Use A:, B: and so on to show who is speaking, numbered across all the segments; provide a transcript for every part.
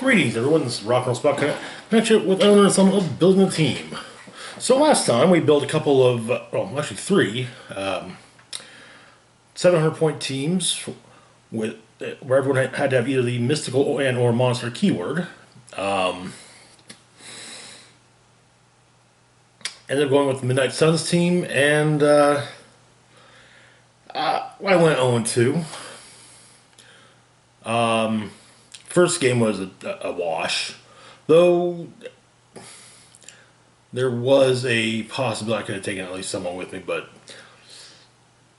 A: Greetings, everyone. This is Rock and Roll Spot Connection with owner and son of building a team. So last time we built a couple of, well, actually three, 700-point teams with where everyone had to have either the mystical and or monster keyword. Ended up going with the Midnight Suns team, and I went 0-2. First game was a wash, though there was a possibility I could have taken at least someone with me, but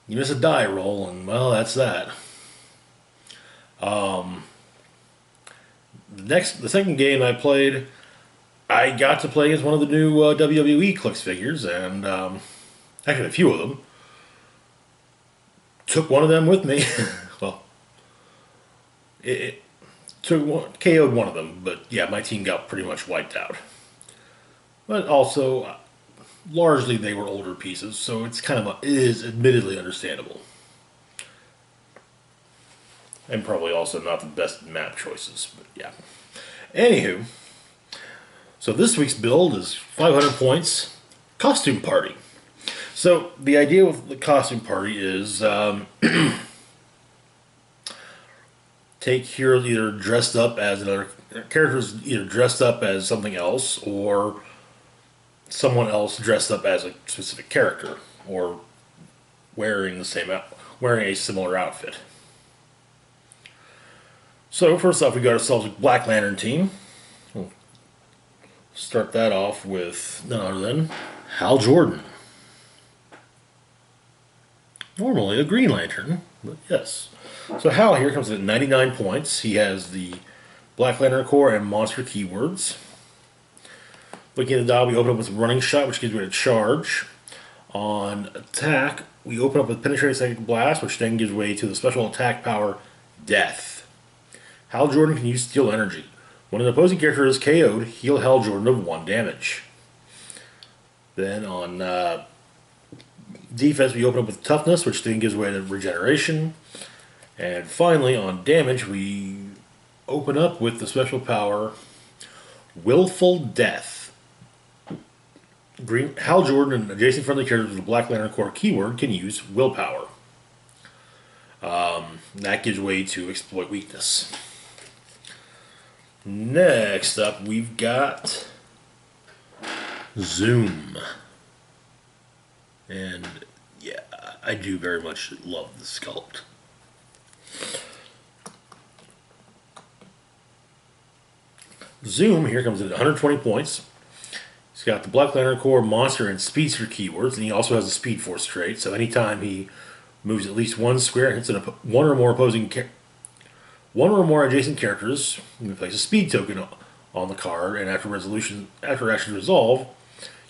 A: you miss a die roll, and well, that's that. The second game I played, I got to play as one of the new WWE Clicks figures, and actually a few of them. Took one of them with me. Well, KO'd one of them, but yeah, my team got pretty much wiped out. But also, largely they were older pieces, so it's kind of is admittedly understandable. And probably also not the best map choices, but yeah. Anywho, so this week's build is 500 points, costume party. So the idea with the costume party is take heroes either dressed up as another characters either dressed up as something else or someone else dressed up as a specific character or wearing a similar outfit. So first off, we got ourselves a Black Lantern team. We'll start that off with none other than Hal Jordan. Normally a Green Lantern, but yes. So Hal here comes in at 99 points. He has the Black Lantern core and monster keywords. Looking at the dial, we open up with Running Shot, which gives you a charge. On attack, we open up with Penetrating Psychic Blast, which then gives way to the special attack power, Death. Hal Jordan can use Steal Energy. When an opposing character is KO'd, heal Hal Jordan of 1 damage. Then on defense, we open up with Toughness, which then gives way to Regeneration. And finally, on damage, we open up with the special power, Willful Death. Hal Jordan and adjacent friendly characters with the Black Lantern core keyword can use Willpower. That gives way to Exploit Weakness. Next up, we've got Zoom. And yeah, I do very much love the sculpt. Zoom here comes in at 120 points. He's got the Black Lantern core, monster, and speedster keywords, and he also has a Speed Force trait. So anytime he moves at least one square and hits one or more adjacent characters, you place a speed token on the card, and after action resolve,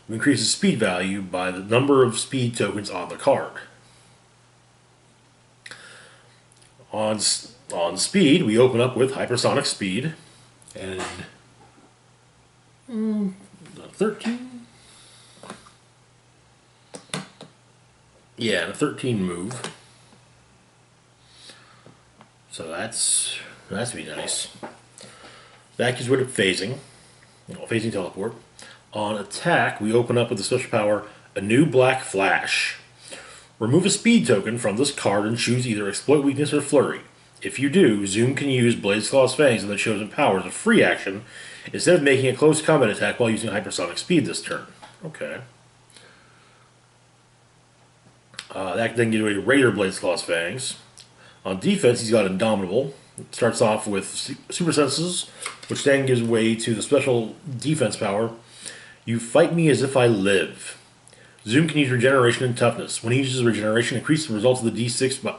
A: you increase the speed value by the number of speed tokens on the card. On speed, we open up with Hypersonic Speed, and 13? Yeah, and a 13 move. So that's to be nice. That gives way to phasing. Phasing teleport. On attack, we open up with the special power, a new Black Flash. Remove a speed token from this card and choose either Exploit Weakness or Flurry. If you do, Zoom can use Blade's Claw's Fangs and the chosen power as a free action instead of making a close combat attack while using Hypersonic Speed this turn. Okay. That then gives way to Raider Blade's Claw's Fangs. On defense, he's got Indomitable. It starts off with Super Senses, which then gives way to the special defense power, You Fight Me As If I Live. Zoom can use Regeneration and Toughness. When he uses Regeneration, increase the results of the D6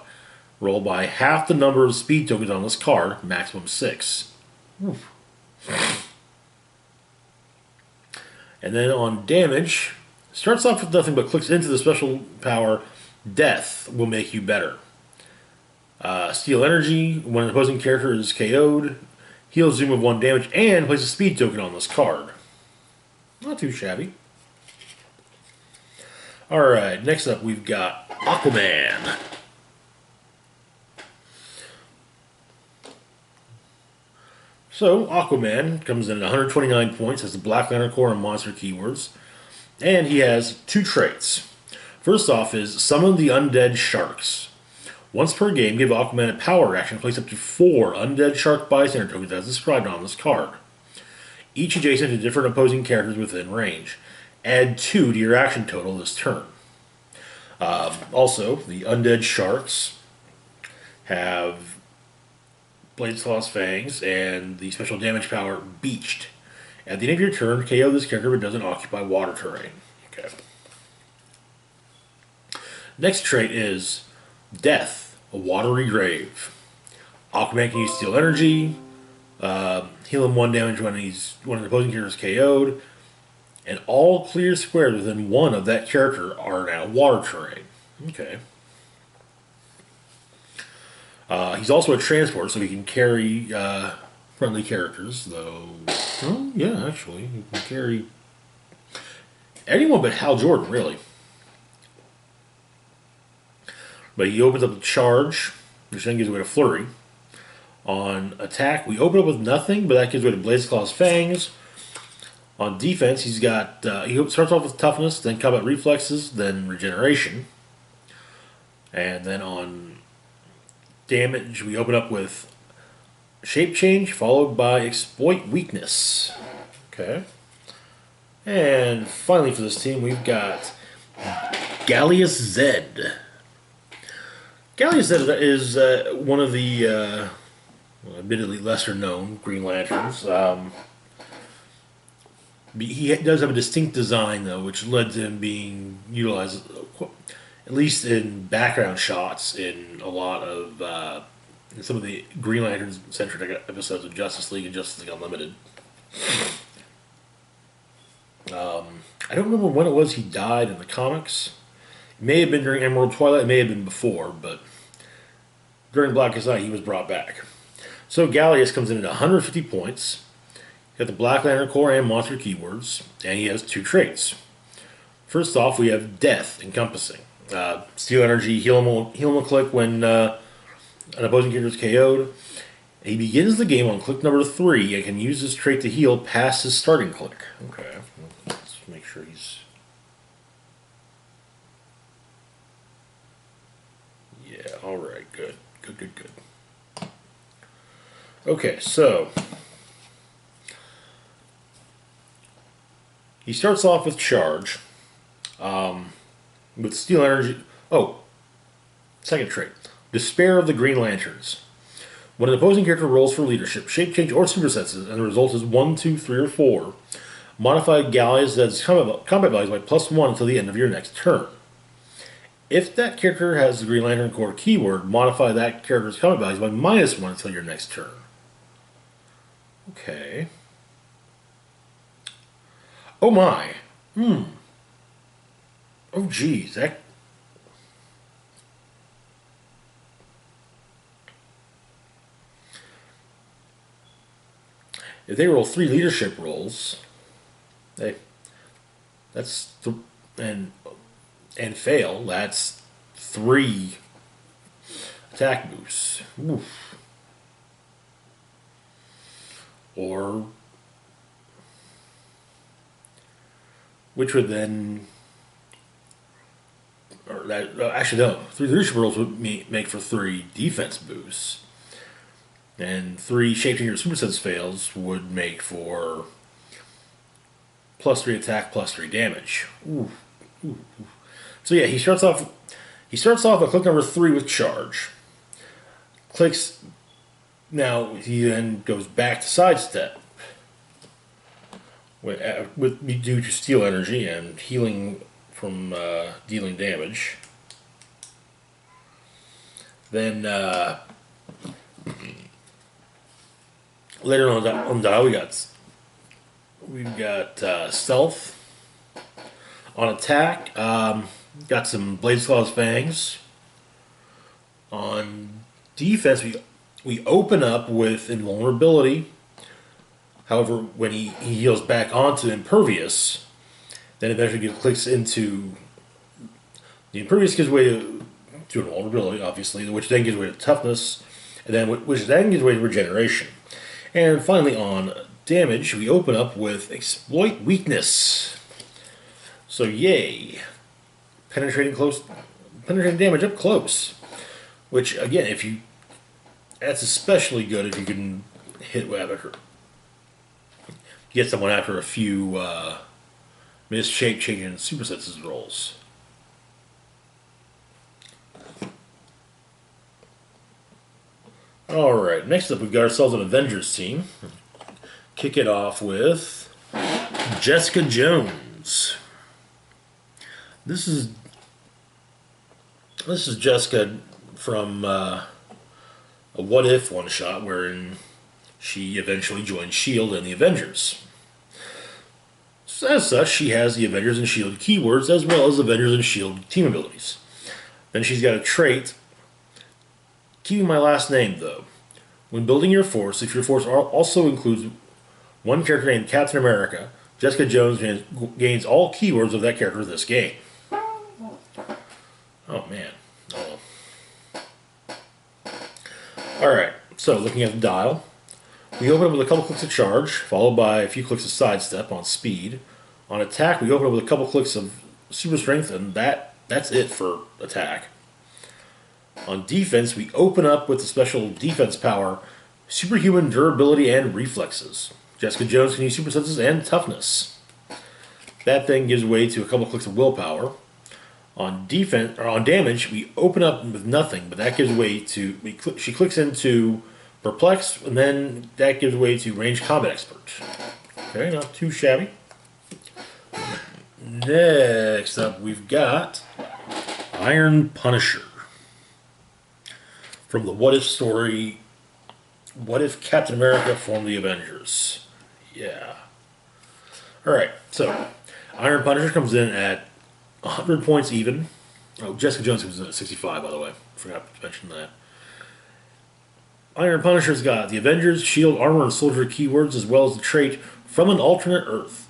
A: roll by half the number of speed tokens on this card, maximum 6. Oof. And then on damage, starts off with nothing but clicks into the special power, Death will make you better. Steal Energy, when an opposing character is KO'd, heals Zoom of 1 damage, and place a speed token on this card. Not too shabby. Alright, next up we've got Aquaman. So Aquaman comes in at 129 points, has the Black Lantern Core and monster keywords, and he has two traits. First off is Summon the Undead Sharks. Once per game, give Aquaman a power action, place up to 4 Undead Shark bystander tokens as described on this card. Each adjacent to different opposing characters within range. Add 2 to your action total this turn. Also, the Undead Sharks have Blades, Claws, Fangs, and the special damage power Beached. At the end of your turn, KO this character but doesn't occupy water terrain. Okay. Next trait is Death, a watery grave. Aquaman can use Steel Energy, heal him 1 damage when one of the opposing characters KO'd, and all clear squares within 1 of that character are now water terrain. Okay. He's also a transport, so he can carry friendly characters, though. Oh, yeah, actually. He can carry anyone but Hal Jordan, really. But he opens up a charge, which then gives way to Flurry. On attack, we open up with nothing, but that gives way to Blades, Claws, Fangs. On defense, he starts off with Toughness, then Combat Reflexes, then Regeneration. And then on damage, we open up with Shape Change, followed by Exploit Weakness. Okay. And finally for this team, we've got Gallius Zed. Gallius Zed is one of the, admittedly lesser known Green Lanterns. He does have a distinct design, though, which led to him being utilized, at least in background shots, in a lot of in some of the Green Lantern-centric episodes of Justice League and Justice League Unlimited. I don't remember when it was he died in the comics. It may have been during Emerald Twilight, it may have been before, but during Blackest Night he was brought back. So Gallius comes in at 150 points. Got the Black Lantern Core and monster keywords, and he has 2 traits. First off, we have Death Encompassing. Steel Energy, heal him a click when an opposing character is KO'd. He begins the game on click number 3 and can use this trait to heal past his starting click. Okay, let's make sure he's... Yeah, alright, good. Good. Okay, so... he starts off with Charge, with Steel Energy. Oh, second trait. Despair of the Green Lanterns. When an opposing character rolls for leadership, shape change, or super senses, and the result is 1, 2, 3, or 4, modify Gallius Zed's combat values by +1 until the end of your next turn. If that character has the Green Lantern Core keyword, modify that character's combat values by -1 until your next turn. Okay. Oh my. Oh geez, that... If they roll 3 leadership rolls, and fail, that's 3 attack boosts. Oof. Or... which would then, actually no, 3 leadership rolls would make for 3 defense boosts, and 3 shaping your super sense fails would make for +3 attack, +3 damage. Ooh. So yeah, he starts off at click number 3 with Charge. Clicks. Now he then goes back to Sidestep. Due to Steel Energy and healing from dealing damage. Then later on the dial we've got Stealth. On attack, got some Blades, Claws, Fangs. On defense, we open up with Invulnerability. However, when he heals back onto Impervious, then eventually clicks into... The Impervious gives way to Invulnerability, obviously, which then gives way to Toughness, and then which then gives way to Regeneration. And finally on damage, we open up with Exploit Weakness. So yay. Penetrating damage up close. Which again, that's especially good if you can hit after get someone after a few missed shape changing and supersets rolls. Alright, next up we've got ourselves an Avengers team. Kick it off with Jessica Jones. This is Jessica from a What If one-shot wherein she eventually joined S.H.I.E.L.D. and the Avengers. As such, she has the Avengers and S.H.I.E.L.D. keywords as well as Avengers and S.H.I.E.L.D. team abilities. Then she's got a trait. Keeping my last name, though. When building your force, if your force also includes one character named Captain America, Jessica Jones gains all keywords of that character this game. Oh, man. Oh. Alright, so looking at the dial, we open up with a couple clicks of charge, followed by a few clicks of sidestep on speed. On attack, we open up with a couple clicks of super strength, and that's it for attack. On defense, we open up with the special defense power, superhuman durability and reflexes. Jessica Jones can use super senses and toughness. That then gives way to a couple clicks of willpower. On damage, we open up with nothing, but that gives way to she clicks into perplex, and then that gives way to ranged combat expert. Okay, not too shabby. Next up, we've got Iron Punisher. From the What If story, what if Captain America formed the Avengers? Yeah. Alright, so Iron Punisher comes in at 100 points even. Oh, Jessica Jones comes in at 65, by the way. Forgot to mention that. Iron Punisher's got the Avengers, shield, armor, and soldier keywords, as well as the trait From an Alternate Earth.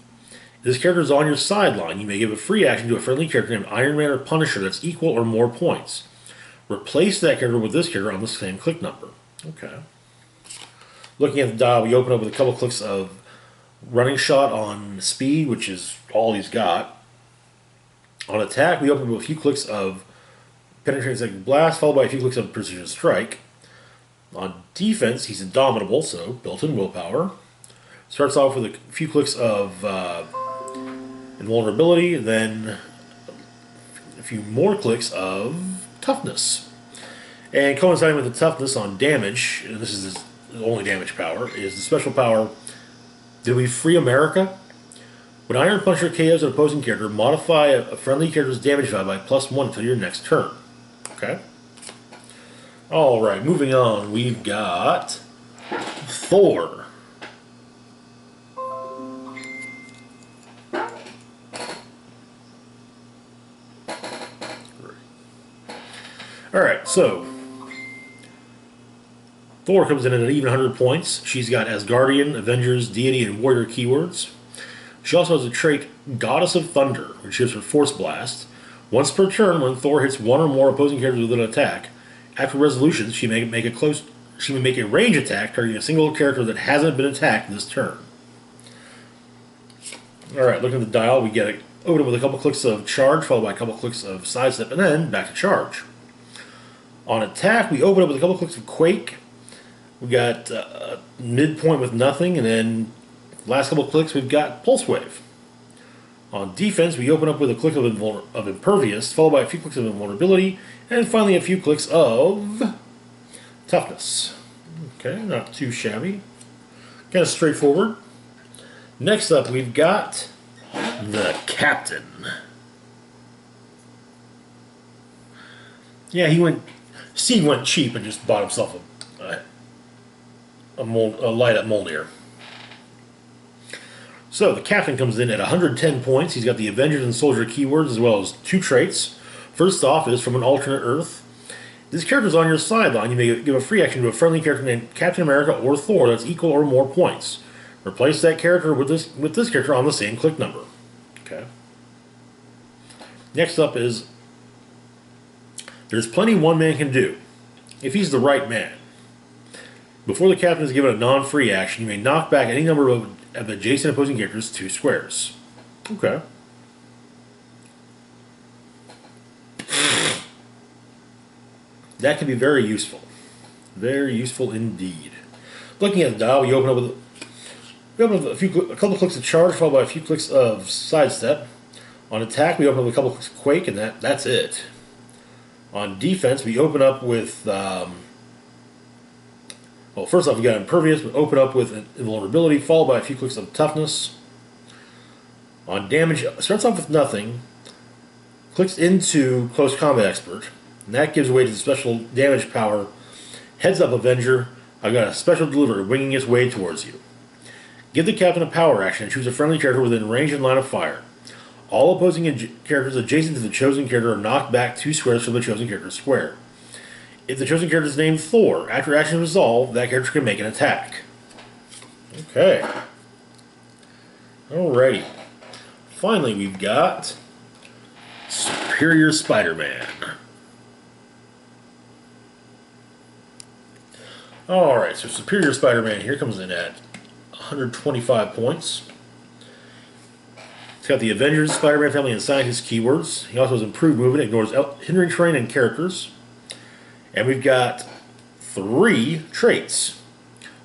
A: If this character is on your sideline, you may give a free action to a friendly character named Iron Man or Punisher that's equal or more points. Replace that character with this character on the same click number. Okay. Looking at the dial, we open up with a couple clicks of running shot on speed, which is all he's got. On attack, we open with a few clicks of penetrating second blast, followed by a few clicks of precision strike. On defense, he's indomitable, so built-in willpower. Starts off with a few clicks of invulnerability, then a few more clicks of toughness. And coinciding with the toughness on damage, and this is his only damage power, is the special power, Did We Free America? When Iron Punisher KOs an opposing character, modify a friendly character's damage value by +1 until your next turn. Okay. Alright, moving on, we've got Thor. Alright, so Thor comes in at an even 100 points. She's got Asgardian, Avengers, Deity, and Warrior keywords. She also has a trait Goddess of Thunder, which gives her Force Blast. Once per turn, when Thor hits one or more opposing characters with an attack, after resolution, she may make a range attack targeting a single character that hasn't been attacked this turn. Alright, looking at the dial, we get open with a couple clicks of charge, followed by a couple clicks of sidestep, and then back to charge. On attack, we open up with a couple clicks of Quake. We got midpoint with nothing, and then last couple clicks we've got Pulse Wave. On defense, we open up with a click of Impervious, followed by a few clicks of Invulnerability, and finally a few clicks of Toughness. Okay, not too shabby. Kind of straightforward. Next up, we've got the Captain. Yeah, Steve went cheap and just bought himself a light-up Mjolnir. So, the Captain comes in at 110 points. He's got the Avengers and Soldier keywords as well as two traits. First off is From an Alternate Earth. This character's on your sideline. You may give a free action to a friendly character named Captain America or Thor that's equal or more points. Replace that character with this character on the same click number. Okay. Next up is There's Plenty One Man Can Do, if he's the right man. Before the captain is given a non-free action, you may knock back any number of adjacent opposing characters 2 squares. Okay. That can be very useful. Very useful indeed. Looking at the dial, we open up with a couple clicks of charge, followed by a few clicks of sidestep. On attack, we open up with a couple clicks of quake, and that's it. On defense, we open up with well, first off, we got impervious. We open up with invulnerability, followed by a few clicks of toughness. On damage, starts off with nothing. Clicks into close combat expert, and that gives way to the special damage power. Heads up, Avenger. I've got a special delivery winging its way towards you. Give the captain a power action and choose a friendly character within range and line of fire. All opposing characters adjacent to the chosen character are knocked back 2 squares from the chosen character's square. If the chosen character is named Thor, after action resolve, that character can make an attack. Okay. Alrighty. Finally, we've got Superior Spider-Man. Alright, so Superior Spider-Man here comes in at 125 points. It's got the Avengers, Spider-Man family, and Scientist keywords. He also has improved movement, ignores hindering terrain and characters. And we've got 3 traits.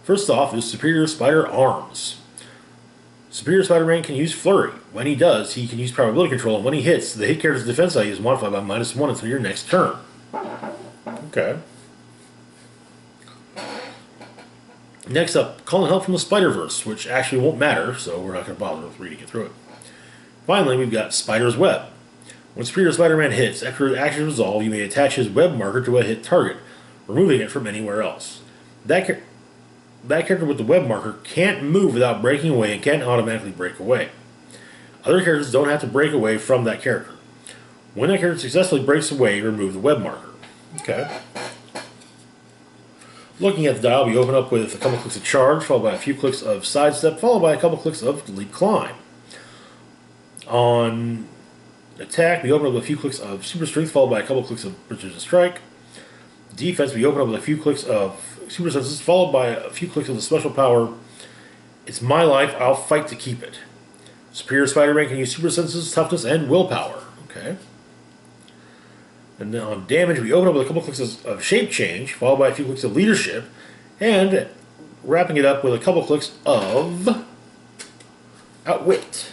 A: First off is Superior Spider Arms. Superior Spider-Man can use Flurry. When he does, he can use probability control, and when he hits, the hit character's defense value is modified by -1 until your next turn. Okay. Next up, calling help from the Spider-Verse, which actually won't matter, so we're not going to bother with reading it through it. Finally, we've got Spider's Web. When Superior Spider-Man hits, after action resolve, you may attach his web marker to a hit target, removing it from anywhere else. That character with the web marker can't move without breaking away and can't automatically break away. Other characters don't have to break away from that character. When that character successfully breaks away, remove the web marker. Okay. Looking at the dial, we open up with a couple clicks of charge, followed by a few clicks of sidestep, followed by a couple clicks of delete climb. On attack, we open up with a few clicks of super strength, followed by a couple clicks of precision strike. Defense, we open up with a few clicks of super senses, followed by a few clicks of the special power. It's my life, I'll fight to keep it. Superior Spider-Man can use super senses, toughness, and willpower. Okay. And then on damage, we open up with a couple clicks of shape change, followed by a few clicks of leadership, and wrapping it up with a couple clicks of outwit.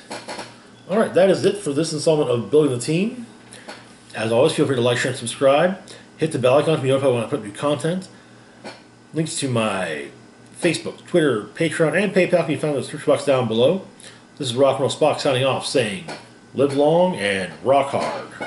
A: Alright, that is it for this installment of Building the Team. As always, feel free to like, share, and subscribe. Hit the bell icon to be notified when I put new content. Links to my Facebook, Twitter, Patreon, and PayPal can be found in the description box down below. This is Rock and Roll Spock signing off, saying, live long and rock hard.